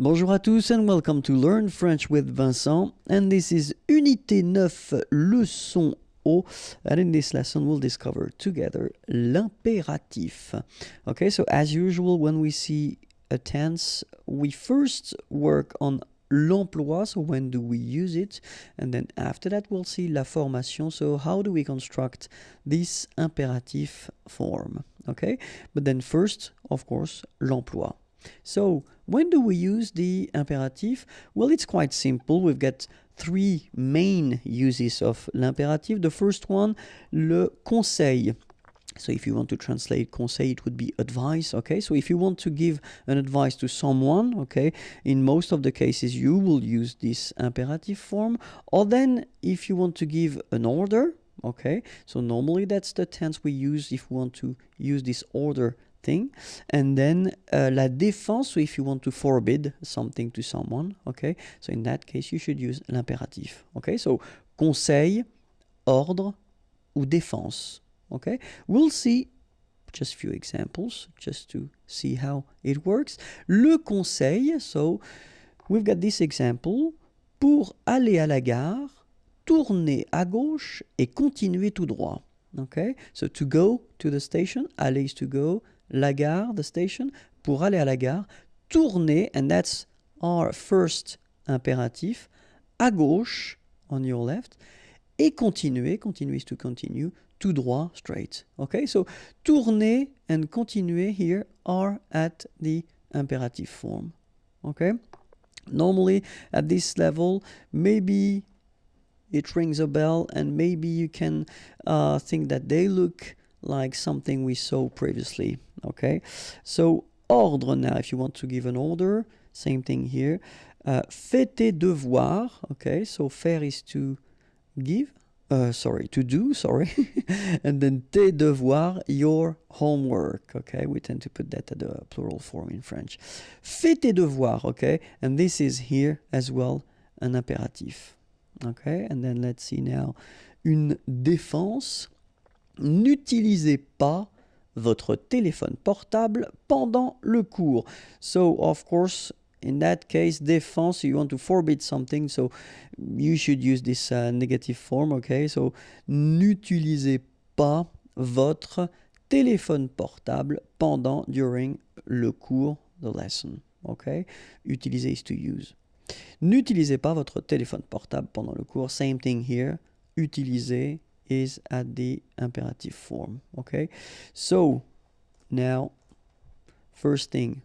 Bonjour à tous and welcome to Learn French with Vincent, and this is Unité 9, Leçon O, and in this lesson we'll discover together l'impératif. Okay, so as usual when we see a tense, we first work on l'emploi, so when do we use it, and then after that we'll see la formation, so how do we construct this impératif form, okay? But then first, of course, l'emploi. So, when do we use the imperative? Well, it's quite simple. We've got three main uses of l'impératif. The first one, le conseil. So if you want to translate conseil, it would be advice, okay? So if you want to give an advice to someone, okay, in most of the cases you will use this imperative form. Or then if you want to give an order, okay, so normally that's the tense we use if we want to use this order thing. And then la défense, so if you want to forbid something to someone, okay, so in that case you should use l'impératif, okay? So conseil, ordre ou défense, okay? We'll see just a few examples just to see how it works. Le conseil, so we've got this example. Pour aller à la gare, tournez à gauche et continuez tout droit, okay? So to go to the station, aller is to go, la gare, the station, pour aller à la gare, tourner, and that's our first impératif, à gauche, on your left, et continuer, continuer is to continue, tout droit, straight. Okay, so tourner and continuer here are at the imperative form. Okay, normally at this level, maybe it rings a bell and maybe you can think that they look like something we saw previously, okay? So, ordre now, if you want to give an order, same thing here. Fais tes devoirs, okay? So, faire is to give, to do, and then tes devoirs, your homework, okay? We tend to put that at the plural form in French. Fais tes devoirs, okay? And this is here as well an impératif, okay? And then let's see now, une défense. N'utilisez pas votre téléphone portable pendant le cours. So, of course, in that case, défense, you want to forbid something, so you should use this negative form, okay? So, n'utilisez pas votre téléphone portable during le cours, the lesson, okay? Utiliser is to use. N'utilisez pas votre téléphone portable pendant le cours. Same thing here. Utiliser is at the imperative form, okay? So, now, first thing,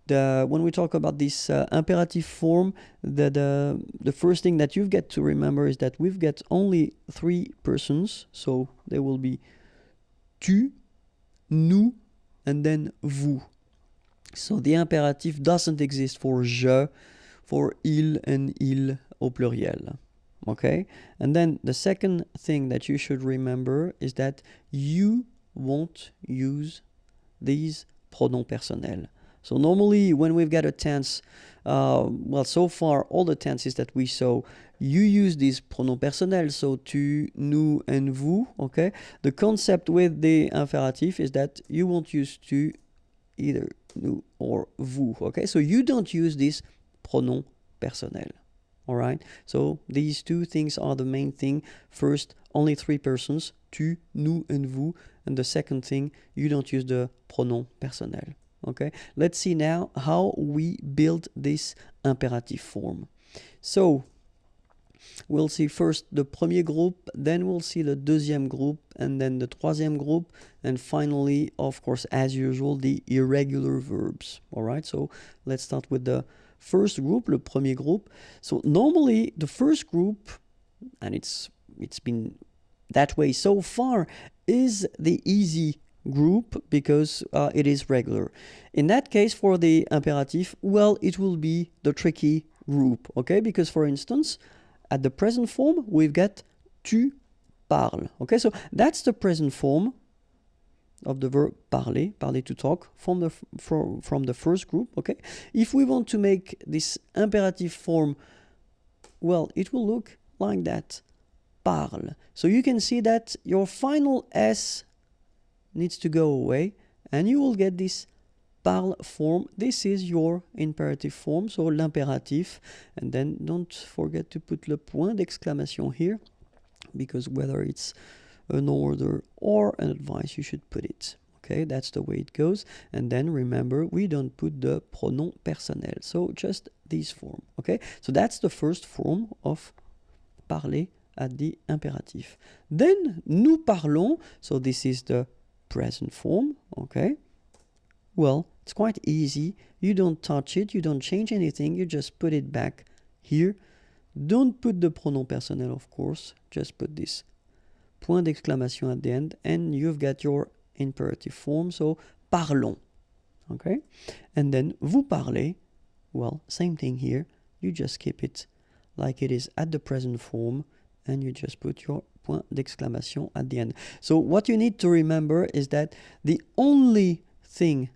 when we talk about this imperative form, the first thing that you've got to remember is that we've got only three persons, so there will be tu, nous, and then vous. So the imperative doesn't exist for je, for il and il au pluriel. Okay, and then the second thing that you should remember is that you won't use these pronoms personnels. So normally when we've got a tense, well, so far all the tenses that we saw, you use these pronoms personnels, so tu, nous, and vous, okay? The concept with the imperative is that you won't use tu, either nous or vous, okay? So you don't use these pronoms personnels. All right, so these two things are the main thing. First, only three persons, tu, nous, and vous. And the second thing, you don't use the pronom personnel. Okay, let's see now how we build this imperative form. So, we'll see first the premier groupe, then we'll see the deuxième groupe, and then the troisième groupe, and finally, of course, as usual, the irregular verbs. All right, so let's start with the first group, le premier groupe. So normally the first group, and it's been that way so far, is the easy group because it is regular. In that case, for the imperative, well, it will be the tricky group, okay? Because for instance, at the present form, we've got tu parles, okay? So that's the present form of the verb parler, parler to talk, from the first group, okay? If we want to make this imperative form, well, it will look like that, parle. So you can see that your final S needs to go away, and you will get this parle form. This is your imperative form, so l'impératif. And then don't forget to put le point d'exclamation here, because whether it's an order or an advice, you should put it. Okay, that's the way it goes. And then remember, we don't put the pronom personnel, so just this form. Okay, so that's the first form of parler at the imperatif. Then nous parlons, so this is the present form. Okay, well, it's quite easy. You don't touch it, you don't change anything, you just put it back here. Don't put the pronom personnel, of course, just put this point d'exclamation at the end, and you've got your imperative form, so parlons. Okay, and then vous parlez, well, same thing here. You just keep it like it is at the present form, and you just put your point d'exclamation at the end. So what you need to remember is that the only thing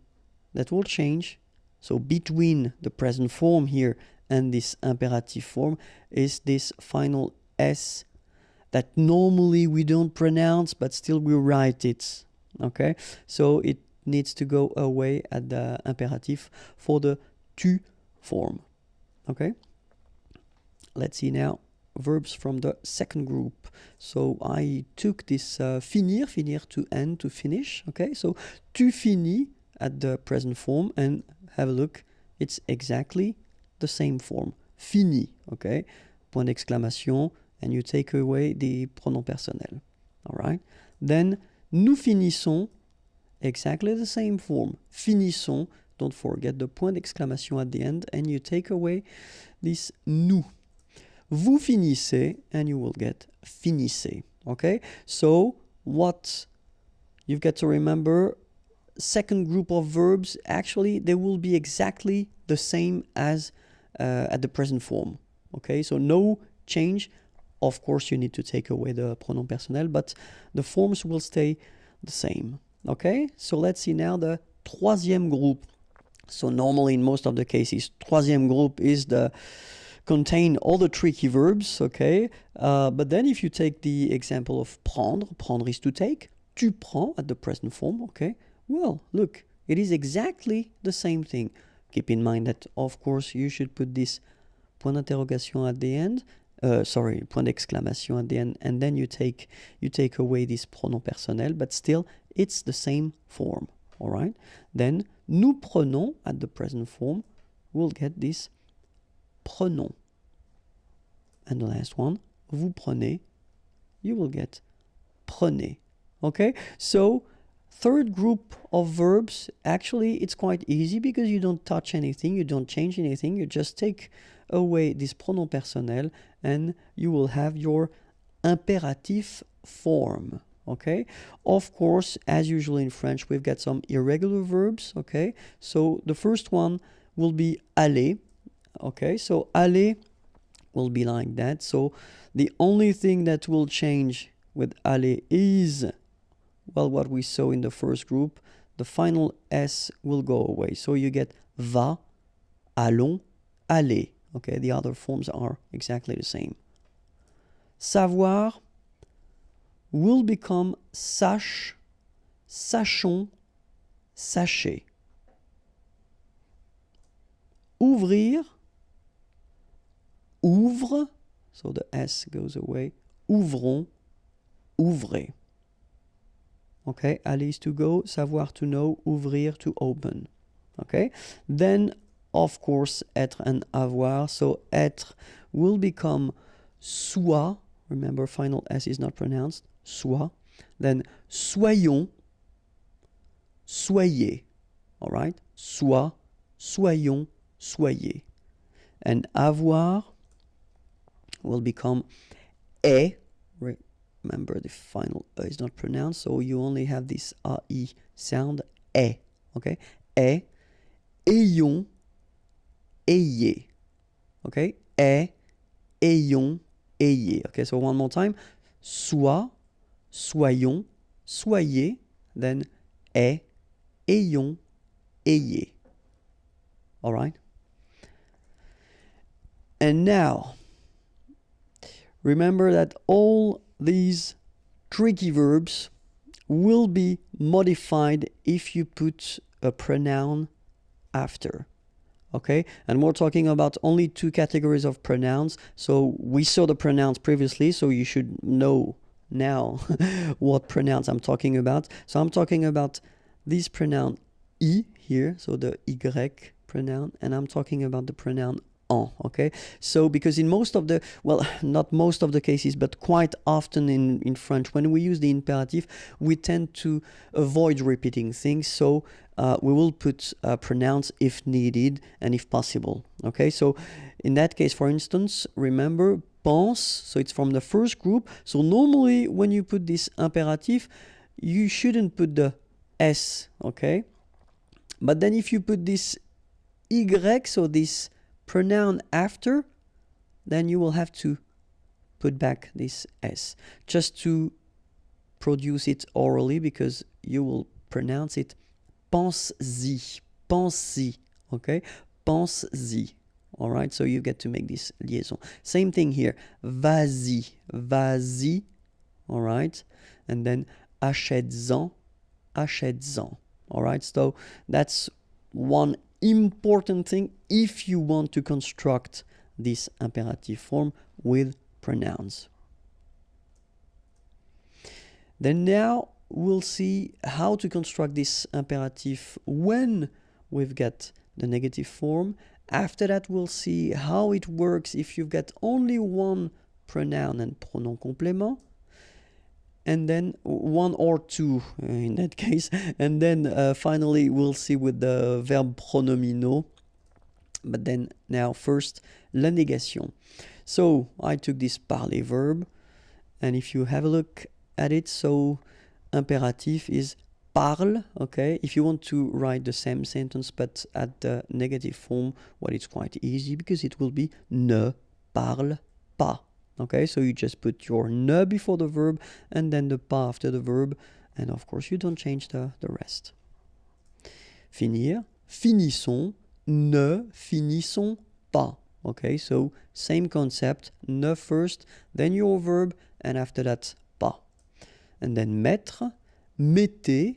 that will change, so between the present form here and this imperative form, is this final S that normally we don't pronounce, but still we write it. Okay, so it needs to go away at the imperative for the tu form. Okay, let's see now verbs from the second group. So I took this finir to end, to finish. Okay, so tu finis at the present form, and have a look, it's exactly the same form, fini. Okay, point d'exclamation, and you take away the pronom personnel. All right, then nous finissons, exactly the same form, finissons. Don't forget the point d'exclamation at the end, and you take away this nous. Vous finissez, and you will get finissez. Okay, so what you've got to remember, second group of verbs, actually they will be exactly the same as at the present form. Okay, so no change. Of course, you need to take away the pronom personnel, but the forms will stay the same. Okay, so let's see now the troisième groupe. So normally in most of the cases, troisième groupe is the contain all the tricky verbs. Okay, but then if you take the example of prendre is to take, tu prends at the present form. Okay, well, look, it is exactly the same thing. Keep in mind that, of course, you should put this point d'interrogation at the end. Point d'exclamation at the end, and then you take away this pronom personnel, but still it's the same form. All right. Then nous prenons at the present form, we'll get this prenons, and the last one, vous prenez, you will get prenez. Okay. So third group of verbs, actually it's quite easy because you don't touch anything, you don't change anything, you just take away this pronom personnel, and you will have your imperative form. Okay, of course, as usual in French, we've got some irregular verbs. Okay, so the first one will be aller. Okay, so aller will be like that. So the only thing that will change with aller is, well, what we saw in the first group, the final S will go away. So you get va, allons, aller. Okay, the other forms are exactly the same. Savoir will become sache, sachons, sachez. Ouvrir, ouvre, so the S goes away, ouvrons, ouvrez. Okay, aller is to go, savoir to know, ouvrir to open. Okay, then of course être and avoir, so être will become soit, remember final S is not pronounced, soit, then soyons, soyez, all right, soit, soyons, soyez, and avoir will become est, remember the final E is not pronounced, so you only have this AI sound, est, okay, est, ayons, ayez, okay, est, ayons, ayez. Okay, so one more time, soit, soyons, soyez, then est, ayons, ayez. All right? And now, remember that all these tricky verbs will be modified if you put a pronoun after. Okay, and we're talking about only two categories of pronouns. So we saw the pronouns previously, so you should know now what pronouns I'm talking about. So I'm talking about this pronoun I here, so the Y pronoun, and I'm talking about the pronoun en, okay? So because in most of the, well, not most of the cases, but quite often in French, when we use the imperative, we tend to avoid repeating things. So we will put pronouns if needed and if possible, okay? So in that case, for instance, remember, pense, so it's from the first group. So normally when you put this imperative, you shouldn't put the S, okay? But then if you put this Y, so this pronoun after, then you will have to put back this S just to produce it orally, because you will pronounce it pense-y, pense-y, okay? Pense-y, all right? So you get to make this liaison. Same thing here, vas-y, vas-y, all right? And then achètes-en, achètes-en, all right? So that's one important thing if you want to construct this imperative form with pronouns. Then now we'll see how to construct this imperative when we've got the negative form. After that, we'll see how it works if you've got only one pronoun and pronom complément, and then one or two in that case. And then finally, we'll see with the verb pronominaux. But then now first, la négation. So I took this parler verb, and if you have a look at it, so imperatif is parle, okay? If you want to write the same sentence but at the negative form, well, it's quite easy because it will be ne parle pas. Okay, so you just put your ne before the verb and then the pas after the verb, and of course you don't change the rest. Finir, finissons, ne finissons pas. Okay, so same concept, ne first, then your verb, and after that pas. And then mettre, mettez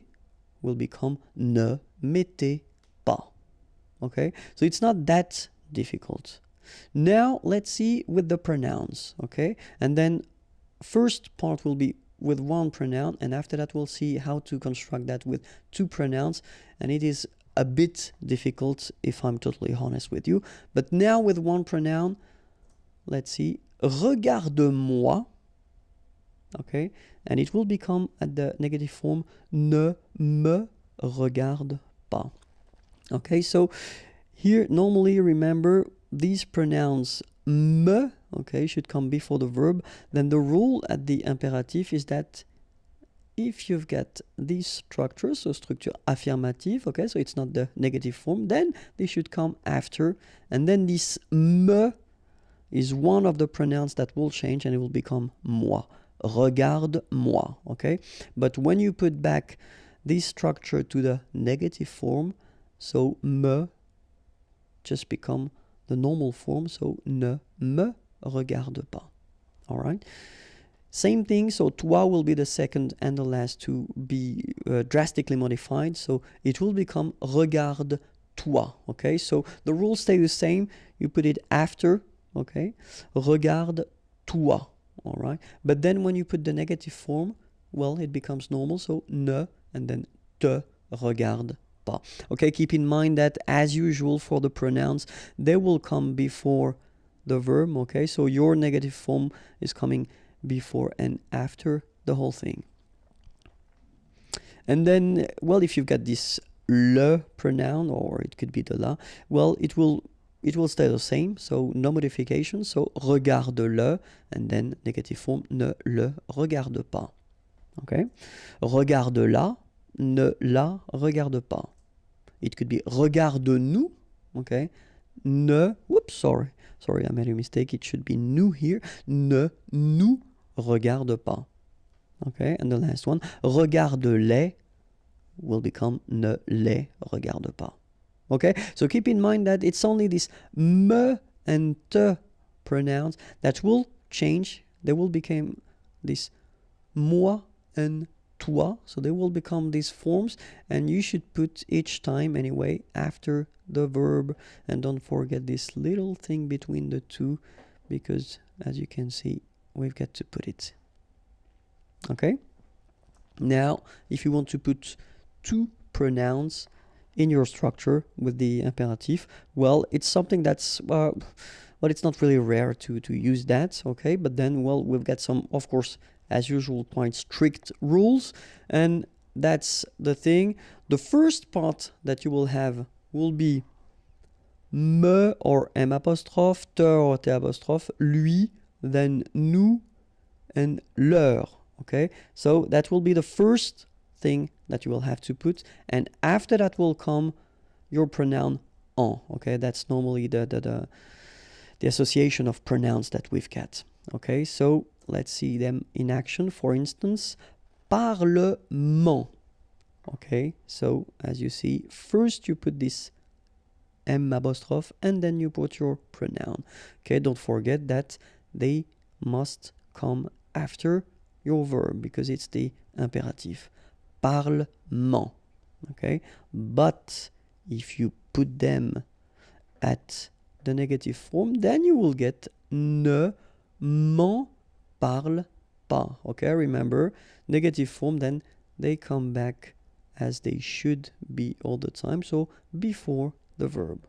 will become ne mettez pas. Okay, so it's not that difficult. Now let's see with the pronouns, okay? And then first part will be with one pronoun, and after that we'll see how to construct that with two pronouns, and it is a bit difficult if I'm totally honest with you. But now with one pronoun, let's see, regarde-moi, okay? And it will become at the negative form, ne me regarde pas. Okay, so here normally remember these pronouns me, okay, should come before the verb. Then the rule at the imperative is that if you've got these structures, so structure affirmative, okay, so it's not the negative form, then they should come after. And then this me is one of the pronouns that will change and it will become moi. Regarde-moi, okay? But when you put back this structure to the negative form, so me just become the normal form, so ne me regarde pas. All right? Same thing, so toi will be the second and the last to be drastically modified, so it will become regarde-toi, okay? So the rules stay the same, you put it after, okay? Regarde-toi, all right? But then when you put the negative form, well, it becomes normal, so ne, and then te regarde pas. Okay, keep in mind that as usual for the pronouns, they will come before the verb, okay? So your negative form is coming before and after the whole thing. And then, well, if you've got this le pronoun, or it could be the la, well, it will stay the same, so no modification, so regarde-le, and then negative form, ne le regarde pas. Okay? Regarde-la, ne la regarde pas. It could be regarde-nous, okay? Ne, whoops, sorry, I made a mistake. It should be nous here. Ne nous regarde pas. Okay, and the last one, regarde-les will become ne les regarde pas. Okay, so keep in mind that it's only this me and te pronouns that will change. They will become this moi and toi, so they will become these forms, and you should put each time anyway after the verb, and don't forget this little thing between the two, because as you can see, we've got to put it. Okay? Now, if you want to put two pronouns in your structure with the imperative, well, it's something that's, well, it's not really rare to use that, okay? But then, well, we've got some, of course, as usual, quite strict rules, and that's the thing. The first part that you will have will be me or m apostrophe, te or t apostrophe, lui, then nous, and leur, okay? So that will be the first thing that you will have to put, and after that will come your pronoun en, okay? That's normally the association of pronouns that we've got, okay? So let's see them in action. For instance, parlement, okay? So as you see, first you put this m apostrophe and then you put your pronoun, okay? Don't forget that they must come after your verb because it's the imperative. Parlement, okay? But if you put them at the negative form, then you will get ne m'en parle pas, okay? Remember, negative form, then they come back as they should be all the time, so before the verb,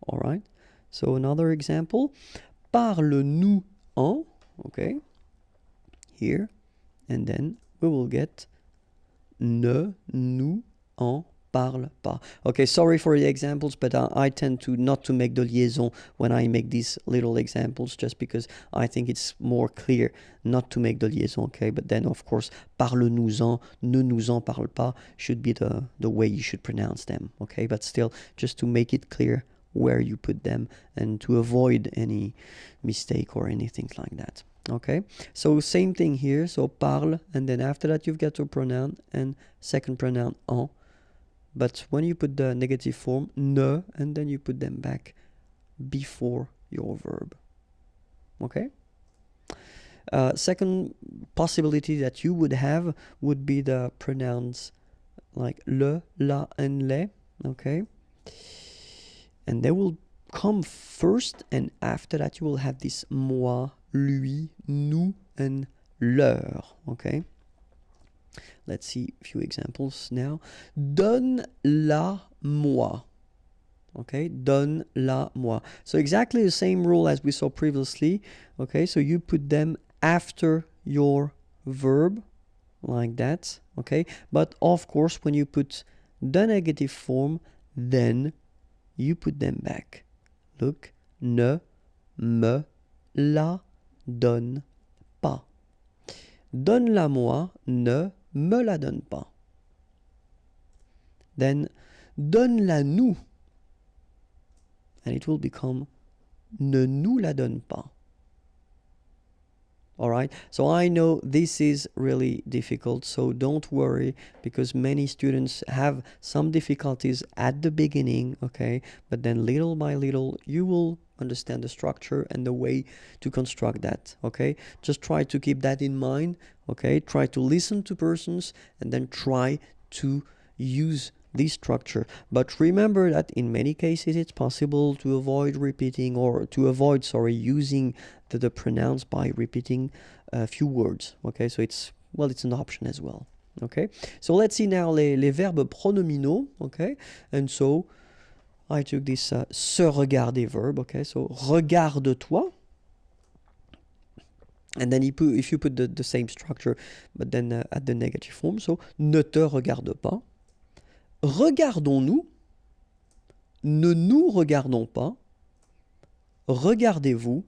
all right? So another example, parle-nous en, okay? Here, and then we will get ne nous en parle pas. Okay, sorry for the examples, but I tend to not to make the liaison when I make these little examples, just because I think it's more clear not to make the liaison, okay? But then, of course, parle-nous-en, ne nous en parle pas should be the way you should pronounce them, okay? But still, just to make it clear where you put them and to avoid any mistake or anything like that. Okay, so same thing here. So parle, and then after that you've got your pronoun and second pronoun en. But when you put the negative form, ne, and then you put them back before your verb. Okay. Second possibility that you would have would be the pronouns like le, la, and les. Okay. And they will come first, and after that you will have this moi, lui, nous, and leur, okay? Let's see a few examples now. Donne-la-moi, okay? Donne-la-moi. So exactly the same rule as we saw previously, okay? So you put them after your verb, like that, okay? But of course, when you put the negative form, then you put them back. Look, ne me la donne pas. Donne-la-moi, ne me la donne pas. Then, donne-la-nous. And it will become ne nous la donne pas. All right, so I know this is really difficult, so don't worry, because many students have some difficulties at the beginning, okay? But then little by little, you will understand the structure and the way to construct that, okay? Just try to keep that in mind, okay? Try to listen to persons and then try to use this structure. But remember that in many cases it's possible to avoid repeating, or to avoid, using the pronouns by repeating a few words, okay? So it's an option as well, okay? So let's see now les verbes pronominaux, okay? And so I took this se regarder verb, okay? So regarde-toi. And then if you put the same structure, but then at the negative form, so ne te regarde pas. Regardons-nous, ne nous regardons pas, regardez-vous,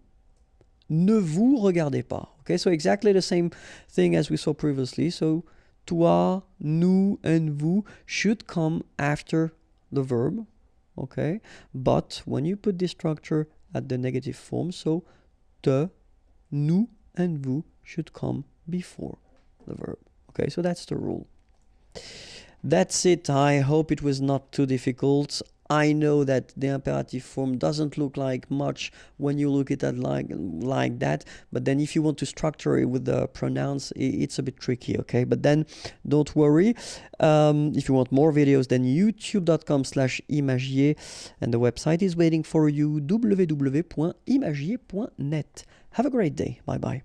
ne vous regardez pas. Okay, so exactly the same thing as we saw previously. So toi, nous, and vous should come after the verb. Okay, but when you put this structure at the negative form, so te, nous, and vous should come before the verb. Okay, so that's the rule. That's it. I hope it was not too difficult. I know that the imperative form doesn't look like much when you look at it like that, but then if you want to structure it with the pronouns, it's a bit tricky, okay? But then don't worry. If you want more videos, then youtube.com/imagier, and the website is waiting for you, www.imagier.net. Have a great day. Bye bye.